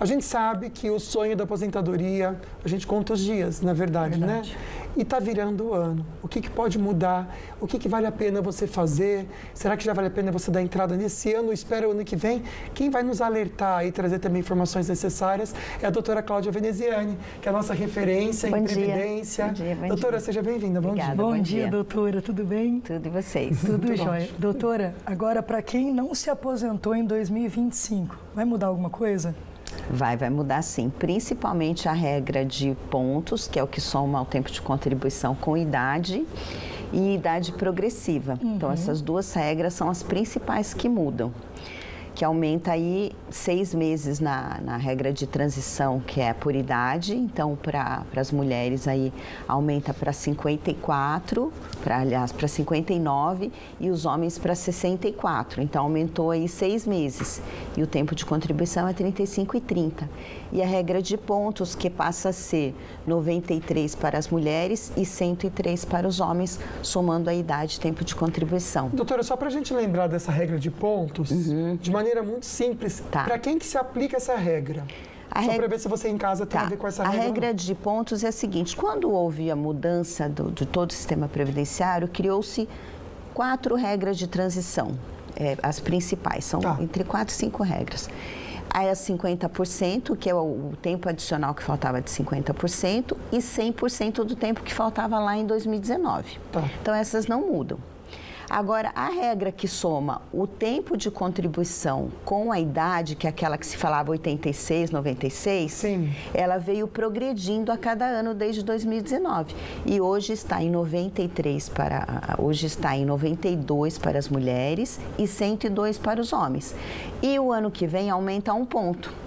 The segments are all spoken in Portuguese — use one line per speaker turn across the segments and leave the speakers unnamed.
A gente sabe que o sonho da aposentadoria, a gente conta os dias, na verdade, né? E está virando o ano. O que pode mudar? O que vale a pena você fazer? Será que já vale a pena você dar entrada nesse ano? Espera o ano que vem? Quem vai nos alertar e trazer também informações necessárias é a doutora Cláudia Veneziani, que é a nossa referência em Previdência.
Bom dia.
Doutora, seja bem-vinda. Bom dia.
Bom dia, doutora. Tudo bem?
Tudo e vocês?
Tudo jóia. Doutora, agora para quem não se aposentou em 2025, vai mudar alguma coisa?
Vai mudar sim, principalmente a regra de pontos, que é o que soma ao tempo de contribuição com idade e idade progressiva. Então, essas duas regras são as principais que mudam, que aumenta aí 6 meses na regra de transição, que é por idade. Então, para as mulheres aí aumenta para 54, para 59 e os homens para 64. Então, aumentou aí 6 meses e o tempo de contribuição é 35 e 30. E a regra de pontos, que passa a ser 93 para as mulheres e 103 para os homens, somando a idade e tempo de contribuição.
Doutora, só para a gente lembrar dessa regra de pontos, de maneira muito simples, para quem que se aplica essa regra? Só para ver se você em casa tem a ver com essa regra.
A regra de pontos é a seguinte: quando houve a mudança de todo o sistema previdenciário, criou-se 4 regras de transição, as principais, são entre 4 e 5 regras. Aí as 50%, que é o tempo adicional que faltava de 50%, e 100% do tempo que faltava lá em 2019. Então, essas não mudam. Agora, a regra que soma o tempo de contribuição com a idade, que é aquela que se falava 86, 96, ela veio progredindo a cada ano desde 2019. E hoje está em 92 para as mulheres e 102 para os homens. E o ano que vem aumenta 1 ponto.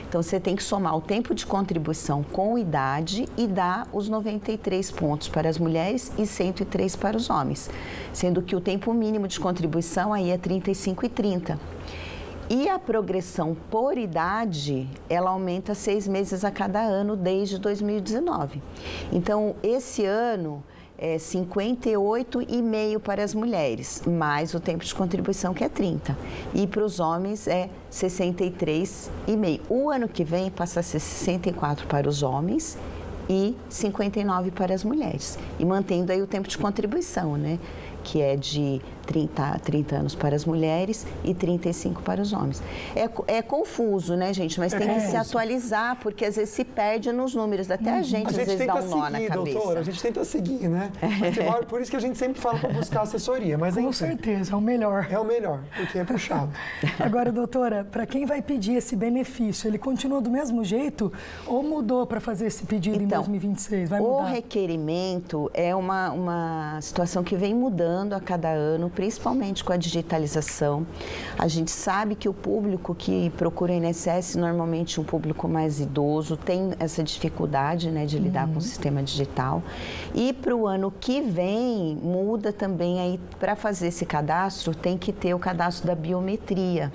Então, você tem que somar o tempo de contribuição com idade e dar os 93 pontos para as mulheres e 103 para os homens, sendo que o tempo mínimo de contribuição aí é 35 e 30. E a progressão por idade, ela aumenta 6 meses a cada ano desde 2019. Então, esse ano é 58,5 para as mulheres, mais o tempo de contribuição, que é 30. E para os homens é 63,5. O ano que vem passa a ser 64 para os homens e 59 para as mulheres. E mantendo aí o tempo de contribuição, né? Que é de 30 anos para as mulheres e 35 para os homens. É confuso, né, gente? Mas tem que se atualizar, porque às vezes se perde nos números. Até a gente às vezes dá um nó na cabeça.
Doutora, a gente tenta seguir, né? Por isso que a gente sempre fala para buscar assessoria. Mas
com certeza, é o melhor.
É o melhor, porque é puxado.
Agora, doutora, para quem vai pedir esse benefício, ele continua do mesmo jeito ou mudou para fazer esse pedido em 2026? Vai mudar?
O requerimento é uma situação que vem mudando a cada ano, principalmente com a digitalização. A gente sabe que o público que procura o INSS, normalmente um público mais idoso, tem essa dificuldade, né, de lidar com o sistema digital. E para o ano que vem, muda também aí, para fazer esse cadastro, tem que ter o cadastro da biometria.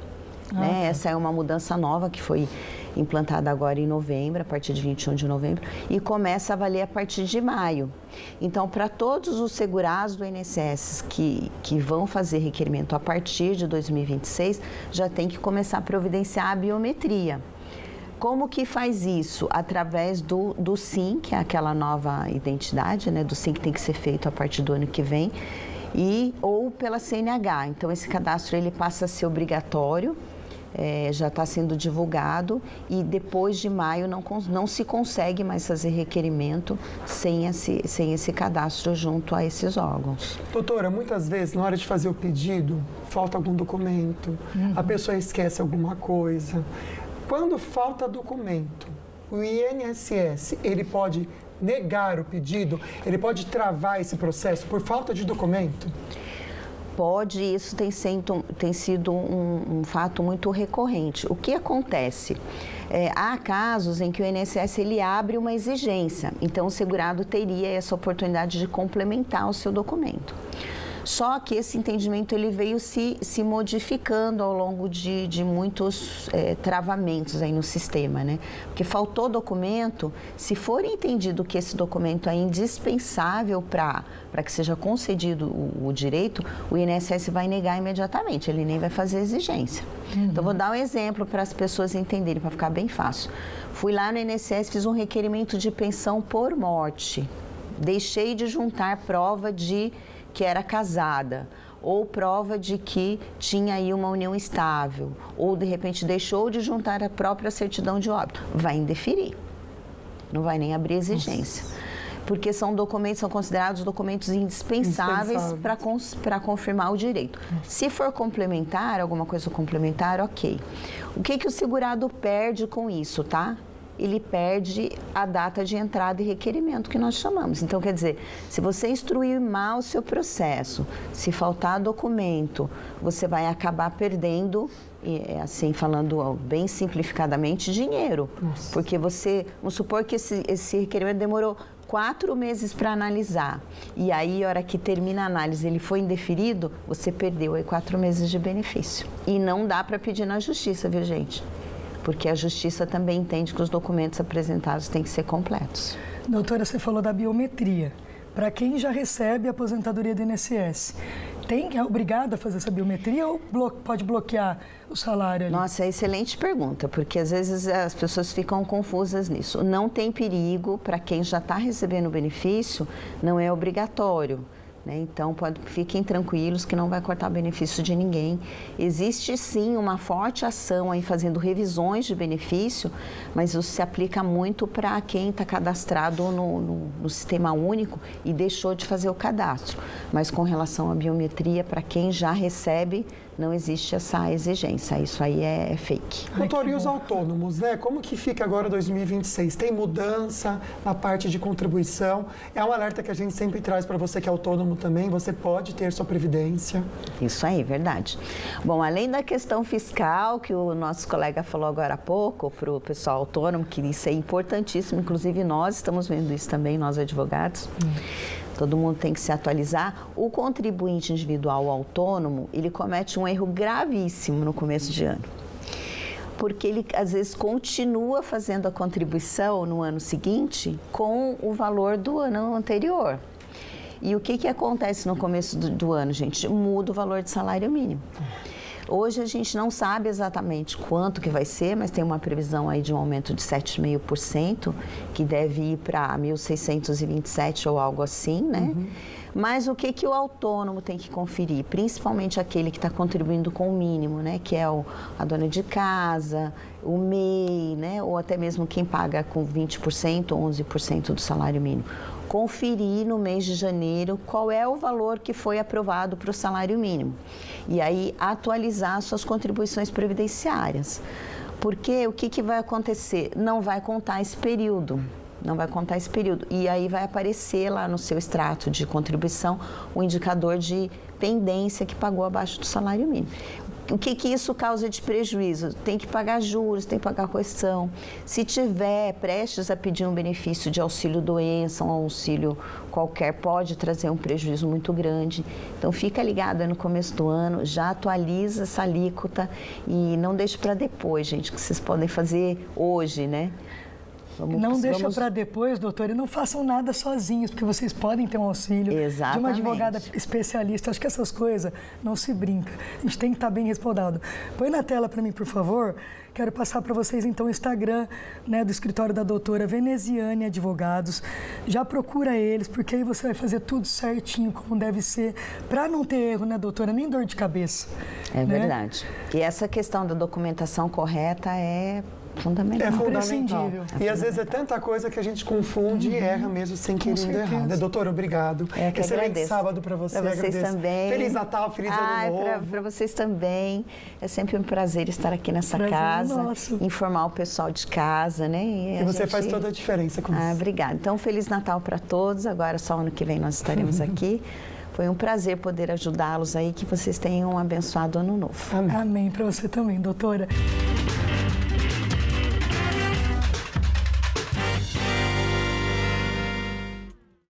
Né? Essa é uma mudança nova que foi implantada agora em novembro, a partir de 21 de novembro, e começa a valer a partir de maio. Então, para todos os segurados do INSS que vão fazer requerimento a partir de 2026, já tem que começar a providenciar a biometria. Como que faz isso? Através do SIM, que é aquela nova identidade, né? Do SIM que tem que ser feito a partir do ano que vem, ou pela CNH. Então, esse cadastro ele passa a ser obrigatório. Já está sendo divulgado e depois de maio não se consegue mais fazer requerimento sem esse cadastro junto a esses órgãos.
Doutora, muitas vezes na hora de fazer o pedido, falta algum documento, a pessoa esquece alguma coisa. Quando falta documento, o INSS, ele pode negar o pedido, ele pode travar esse processo por falta de documento?
Pode, isso tem sido um fato muito recorrente. O que acontece? Há casos em que o INSS ele abre uma exigência, então o segurado teria essa oportunidade de complementar o seu documento. Só que esse entendimento ele veio se modificando ao longo de muitos travamentos aí no sistema, né? Porque faltou documento, se for entendido que esse documento é indispensável para que seja concedido o direito, o INSS vai negar imediatamente, ele nem vai fazer exigência. Então, vou dar um exemplo para as pessoas entenderem, para ficar bem fácil. Fui lá no INSS, fiz um requerimento de pensão por morte. Deixei de juntar prova de que era casada, ou prova de que tinha aí uma união estável, ou de repente deixou de juntar a própria certidão de óbito. Vai indeferir, não vai nem abrir exigência. Porque são considerados documentos indispensáveis para confirmar o direito. Se for complementar, alguma coisa complementar, ok. O que o segurado perde com isso, tá? Ele perde a data de entrada e requerimento, que nós chamamos. Então, quer dizer, se você instruir mal o seu processo, se faltar documento, você vai acabar perdendo, assim, falando bem simplificadamente, dinheiro. Porque vamos supor que esse requerimento demorou 4 meses para analisar. E aí, a hora que termina a análise, ele foi indeferido, você perdeu aí 4 meses de benefício. E não dá para pedir na justiça, viu, gente? Porque a justiça também entende que os documentos apresentados têm que ser completos.
Doutora, você falou da biometria. Para quem já recebe a aposentadoria do INSS, é obrigado a fazer essa biometria ou pode bloquear o salário ali?
Nossa, excelente pergunta, porque às vezes as pessoas ficam confusas nisso. Não tem perigo para quem já está recebendo o benefício, não é obrigatório. Então, fiquem tranquilos que não vai cortar o benefício de ninguém. Existe, sim, uma forte ação aí fazendo revisões de benefício, mas isso se aplica muito para quem está cadastrado no sistema único e deixou de fazer o cadastro. Mas com relação à biometria, para quem já recebe, não existe essa exigência. Isso aí é fake.
Doutor, e os autônomos, né? Como que fica agora 2026? Tem mudança na parte de contribuição? É um alerta que a gente sempre traz para você que é autônomo também. Você pode ter sua previdência.
Isso aí, verdade. Bom, além da questão fiscal, que o nosso colega falou agora há pouco, para o pessoal autônomo, que isso é importantíssimo, inclusive nós estamos vendo isso também, nós advogados. Todo mundo tem que se atualizar. O contribuinte individual autônomo, ele comete um erro gravíssimo no começo de ano. Porque ele, às vezes, continua fazendo a contribuição no ano seguinte com o valor do ano anterior. E o que acontece no começo do ano, gente? Muda o valor de salário mínimo. Hoje a gente não sabe exatamente quanto que vai ser, mas tem uma previsão aí de um aumento de 7,5%, que deve ir para 1.627 ou algo assim, né? Mas o que o autônomo tem que conferir? Principalmente aquele que está contribuindo com o mínimo, né? Que é a dona de casa, o MEI, né? Ou até mesmo quem paga com 20% ou 11% do salário mínimo. Conferir no mês de janeiro qual é o valor que foi aprovado para o salário mínimo. E aí atualizar suas contribuições previdenciárias. Porque o que vai acontecer? Não vai contar esse período. Não vai contar esse período. E aí vai aparecer lá no seu extrato de contribuição o indicador de pendência que pagou abaixo do salário mínimo. O que isso causa de prejuízo? Tem que pagar juros, tem que pagar correção. Se tiver prestes a pedir um benefício de auxílio-doença, um auxílio qualquer, pode trazer um prejuízo muito grande. Então, fica ligado no começo do ano, já atualiza essa alíquota e não deixe para depois, gente, que vocês podem fazer hoje, né?
Não deixa para depois, doutor, e não façam nada sozinhos, porque vocês podem ter um auxílio de uma advogada especialista. Acho que essas coisas não se brinca. A gente tem que estar bem respaldado. Põe na tela para mim, por favor. Quero passar para vocês, então, o Instagram, né, do escritório da doutora Veneziane Advogados. Já procura eles, porque aí você vai fazer tudo certinho, como deve ser, para não ter erro, né, doutora? Nem dor de cabeça.
É verdade. E essa questão da documentação correta é fundamental.
É fundamental. E às vezes é tanta coisa que a gente confunde e erra mesmo sem querer errar. Né? Doutora, obrigado.
Excelente
agradeço. Sábado para você.
Para vocês também.
Feliz Natal, feliz Ano Novo.
Para vocês também. É sempre um prazer estar aqui nessa casa.
Nosso.
Informar o pessoal de casa, né?
E você faz toda a diferença com isso.
Obrigada. Então, Feliz Natal para todos. Agora, só ano que vem nós estaremos aqui. Foi um prazer poder ajudá-los aí. Que vocês tenham um abençoado Ano Novo.
Amém. Para você também, doutora.